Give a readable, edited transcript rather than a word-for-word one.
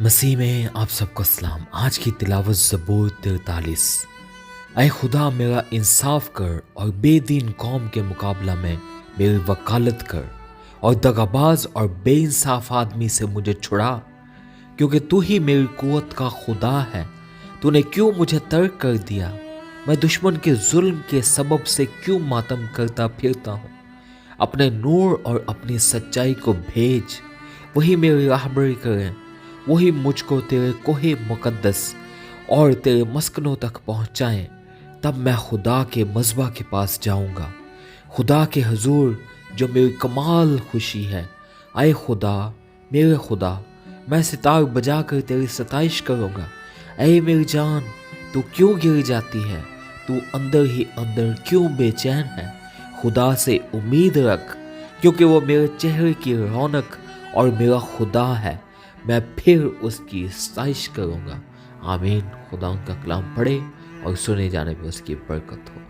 मसीह में आप सबको सलाम। आज की तिलावत ज़बूर 43। ऐ खुदा मेरा इंसाफ कर और बेदीन कौम के मुकाबला में मेरी वकालत कर और दगाबाज और बेइंसाफ आदमी से मुझे छुड़ा, क्योंकि तू ही मेरी कुव्वत का खुदा है। तूने क्यों मुझे तर्क कर दिया? मैं दुश्मन के जुल्म के सबब से क्यों मातम करता फिरता हूँ? अपने नूर और अपनी सच्चाई को भेज, वही मेरी राहबरी करें। वही मुझको तेरे कोहे मुकद्दस और तेरे मस्कनों तक पहुँचाएं। तब मैं खुदा के मज़बा के पास जाऊँगा, खुदा के हजूर जो मेरी कमाल खुशी है। आए खुदा, मेरे खुदा, मैं सितार बजा कर तेरी सताइश करूँगा। ऐ मेरी जान, तू क्यों गिर जाती है? तू अंदर ही अंदर क्यों बेचैन है? खुदा से उम्मीद रख, क्योंकि वो मेरे चेहरे की रौनक और मेरा खुदा है। मैं फिर उसकी सताइश करूँगा। आमीन। खुदा उनका कलाम पढ़े और सुने जाने में उसकी बरकत हो।